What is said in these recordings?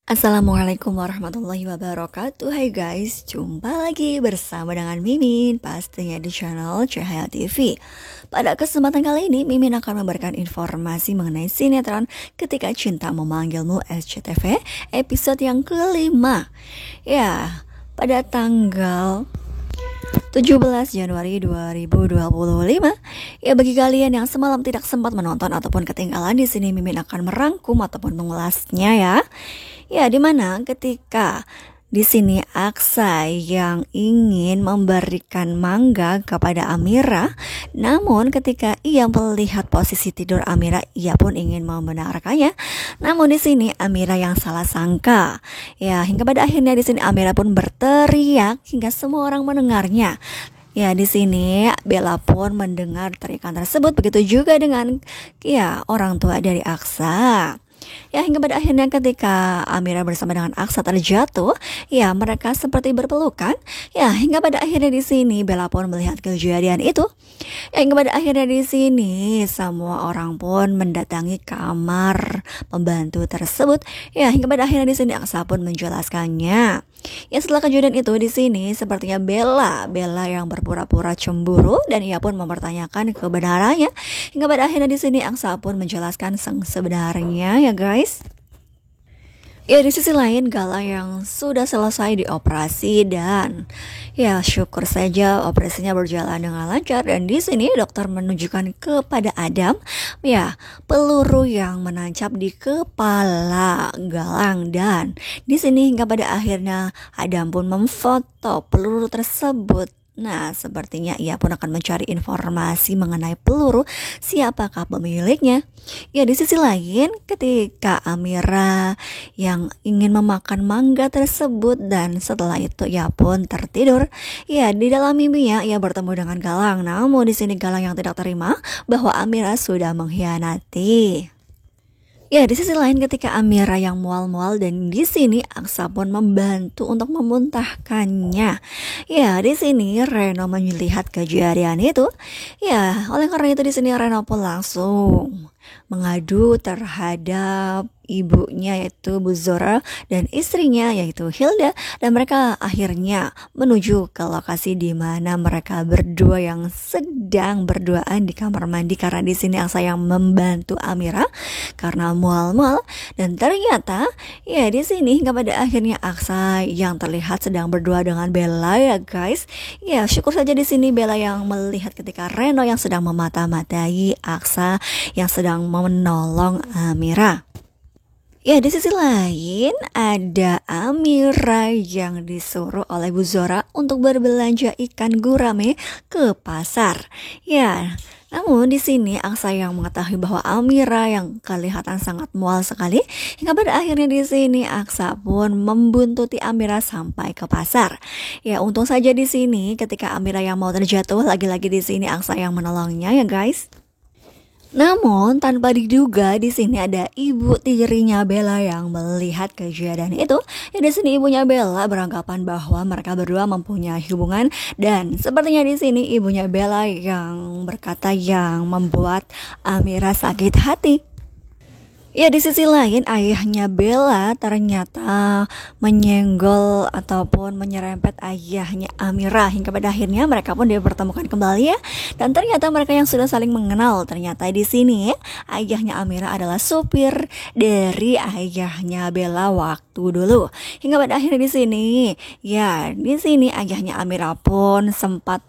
Assalamualaikum warahmatullahi wabarakatuh. Hai guys, jumpa lagi bersama dengan Mimin, pastinya di channel Cahaya TV. Pada kesempatan kali ini Mimin akan memberikan informasi mengenai sinetron Ketika Cinta Memanggilmu SCTV episode yang kelima. Ya, pada tanggal 17 Januari 2025. Ya, bagi kalian yang semalam tidak sempat menonton ataupun ketinggalan, di sini Mimin akan merangkum ataupun mengulasnya ya. Ya, dimana ketika di sini Aksa yang ingin memberikan mangga kepada Amira, namun ketika ia melihat posisi tidur Amira, ia pun ingin membenarkannya. Namun di sini Amira yang salah sangka. Ya, hingga pada akhirnya di sini Amira pun berteriak hingga semua orang mendengarnya. Ya, di sini Bella pun mendengar teriakan tersebut, begitu juga dengan orang tua dari Aksa. Ya, hingga pada akhirnya ketika Amira bersama dengan Aksa terjatuh, ya mereka seperti berpelukan. Ya, hingga pada akhirnya di sini Bella pun melihat kejadian itu. Ya, hingga pada akhirnya di sini semua orang pun mendatangi kamar pembantu tersebut. Ya, hingga pada akhirnya di sini Aksa pun menjelaskannya. Ya, setelah kejadian itu di sini sepertinya Bella yang berpura-pura cemburu dan ia pun mempertanyakan kebenarannya. Hingga pada akhirnya di sini Aksa pun menjelaskan sebenarnya ya guys. Ya, di sisi lain Gala yang sudah selesai dioperasi dan ya syukur saja operasinya berjalan dengan lancar, dan di sini dokter menunjukkan kepada Adam ya peluru yang menancap di kepala Galang, dan di sini hingga pada akhirnya Adam pun memfoto peluru tersebut. Nah, sepertinya ia pun akan mencari informasi mengenai peluru, siapakah pemiliknya. Ya, di sisi lain ketika Amira yang ingin memakan mangga tersebut dan setelah itu ia pun tertidur. Ya, di dalam mimpinya ia bertemu dengan Galang. Namun di sini Galang yang tidak terima bahwa Amira sudah mengkhianati. Ya, di sisi lain ketika Amira yang mual-mual dan di sini Aksa pun membantu untuk memuntahkannya. Ya, di sini Reno melihat kejadian itu. Ya, oleh karena itu di sini Reno pun langsung mengadu terhadap ibunya yaitu Bu Zora dan istrinya yaitu Hilda, dan mereka akhirnya menuju ke lokasi di mana mereka berdua yang sedang berduaan di kamar mandi, karena di sini Aksa yang membantu Amira karena mual-mual, dan ternyata ya di sini hingga pada akhirnya Aksa yang terlihat sedang berdua dengan Bella ya guys. Ya, syukur saja di sini Bella yang melihat ketika Reno yang sedang memata-matai Aksa yang sedang menolong Amira. Ya, di sisi lain ada Amira yang disuruh oleh Bu Zora untuk berbelanja ikan gurame ke pasar. Ya, namun di sini Aksa yang mengetahui bahwa Amira yang kelihatan sangat mual sekali, hingga pada akhirnya di sini Aksa pun membuntuti Amira sampai ke pasar. Ya, untung saja di sini ketika Amira yang mau terjatuh, lagi-lagi di sini Aksa yang menolongnya ya guys. Namun tanpa diduga di sini ada ibu tirinya Bella yang melihat kejadian itu. Ya, di sini ibunya Bella beranggapan bahwa mereka berdua mempunyai hubungan, dan sepertinya di sini ibunya Bella yang berkata yang membuat Amira sakit hati. Ya, di sisi lain ayahnya Bella ternyata menyenggol ataupun menyerempet ayahnya Amira, hingga pada akhirnya mereka pun dipertemukan kembali ya. Dan ternyata mereka yang sudah saling mengenal, ternyata di sini ayahnya Amira adalah supir dari ayahnya Bella waktu dulu. Hingga pada akhirnya di sini ayahnya Amira pun sempat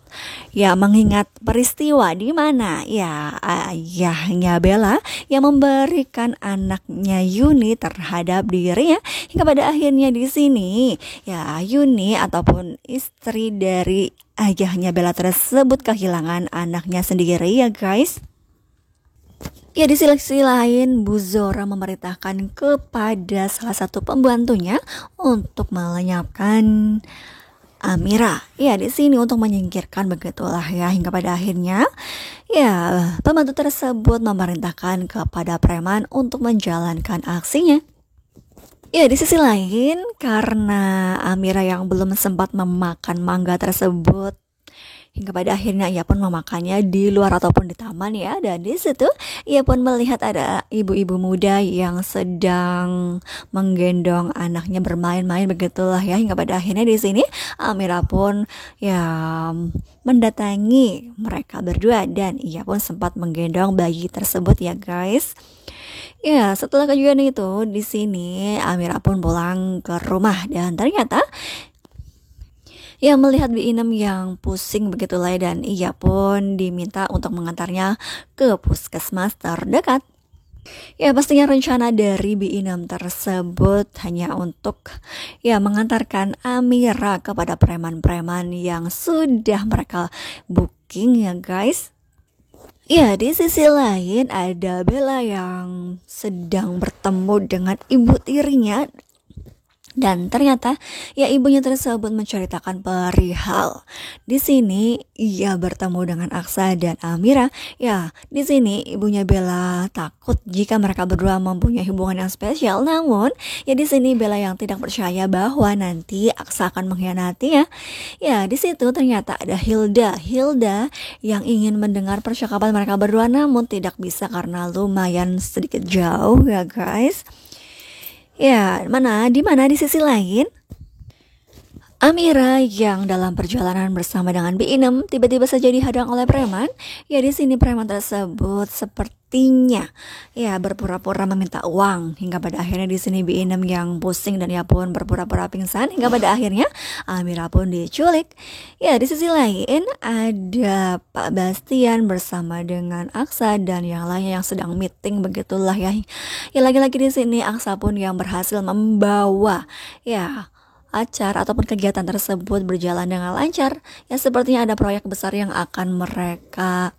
mengingat peristiwa di mana ya ayahnya Bella yang memberikan anaknya Yuni terhadap dirinya, hingga pada akhirnya di sini ya Yuni ataupun istri dari ayahnya Bella tersebut kehilangan anaknya sendiri ya guys. Ya, di sisi lain Bu Zora memerintahkan kepada salah satu pembantunya untuk melenyapkan Amira. Ya, di sini untuk menyingkirkan, begitulah ya, hingga pada akhirnya ya pembantu tersebut memerintahkan kepada preman untuk menjalankan aksinya. Ya, di sisi lain karena Amira yang belum sempat memakan mangga tersebut, hingga pada akhirnya ia pun memakannya di luar ataupun di taman ya. Dan di situ ia pun melihat ada ibu-ibu muda yang sedang menggendong anaknya bermain-main begitulah ya. Hingga pada akhirnya di sini Amira pun ya mendatangi mereka berdua dan ia pun sempat menggendong bayi tersebut ya guys. Ya, setelah kejadian itu di sini Amira pun pulang ke rumah dan ternyata ia melihat Bi Inem yang pusing begitulah dan ia pun diminta untuk mengantarnya ke puskesmas terdekat. Ya pastinya rencana dari Bi Inem tersebut hanya untuk ya mengantarkan Amira kepada preman-preman yang sudah mereka booking ya guys. Ya, di sisi lain ada Bella yang sedang bertemu dengan ibu tirinya. Dan ternyata ya ibunya tersebut menceritakan perihal. Di sini ia bertemu dengan Aksa dan Amira. Ya, di sini ibunya Bella takut jika mereka berdua mempunyai hubungan yang spesial. Namun, ya di sini Bella yang tidak percaya bahwa nanti Aksa akan mengkhianatinya. Ya, di situ ternyata ada Hilda yang ingin mendengar percakapan mereka berdua namun tidak bisa karena lumayan sedikit jauh ya guys. Ya, di mana di sisi lain Amira yang dalam perjalanan bersama dengan Bi Inem tiba-tiba saja dihadang oleh preman. Ya di sini preman tersebut sepertinya ya berpura-pura meminta uang hingga pada akhirnya di sini Bi Inem yang pusing dan ia pun berpura-pura pingsan hingga pada akhirnya Amira pun diculik. Ya di sisi lain ada Pak Bastian bersama dengan Aksa dan yang lainnya yang sedang meeting begitulah ya. Ya lagi-lagi di sini Aksa pun yang berhasil membawa ya acara ataupun kegiatan tersebut berjalan dengan lancar. Ya sepertinya ada proyek besar yang akan mereka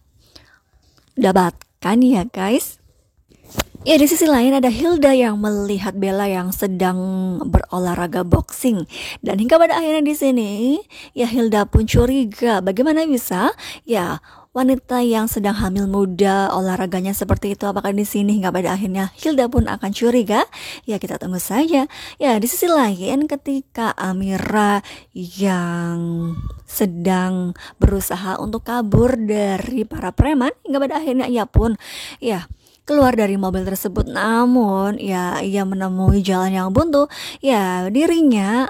dapatkan ya guys. Ya di sisi lain ada Hilda yang melihat Bella yang sedang berolahraga boxing dan hingga pada akhirnya di sini ya Hilda pun curiga bagaimana bisa ya wanita yang sedang hamil muda olahraganya seperti itu, apakah di sini hingga pada akhirnya Hilda pun akan curiga. Ya kita tunggu saja. Ya di sisi lain ketika Amira yang sedang berusaha untuk kabur dari para preman hingga pada akhirnya ia pun ya keluar dari mobil tersebut, namun ya ia menemui jalan yang buntu. Ya dirinya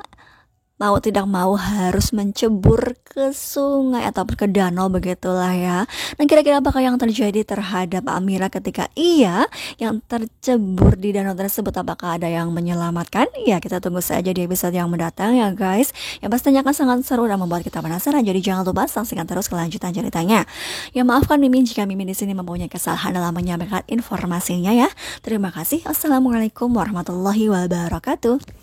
mau tidak mau harus mencebur ke sungai ataupun ke danau begitulah ya. Dan kira-kira apakah yang terjadi terhadap Amira ketika ia yang tercebur di danau tersebut, apakah ada yang menyelamatkan? Ya kita tunggu saja di episode yang mendatang ya guys. Yang pastinya akan sangat seru dan membuat kita penasaran. Jadi jangan lupa saksikan terus kelanjutan ceritanya. Ya maafkan Mimin jika Mimin di sini mempunyai kesalahan dalam menyampaikan informasinya ya. Terima kasih. Assalamualaikum warahmatullahi wabarakatuh.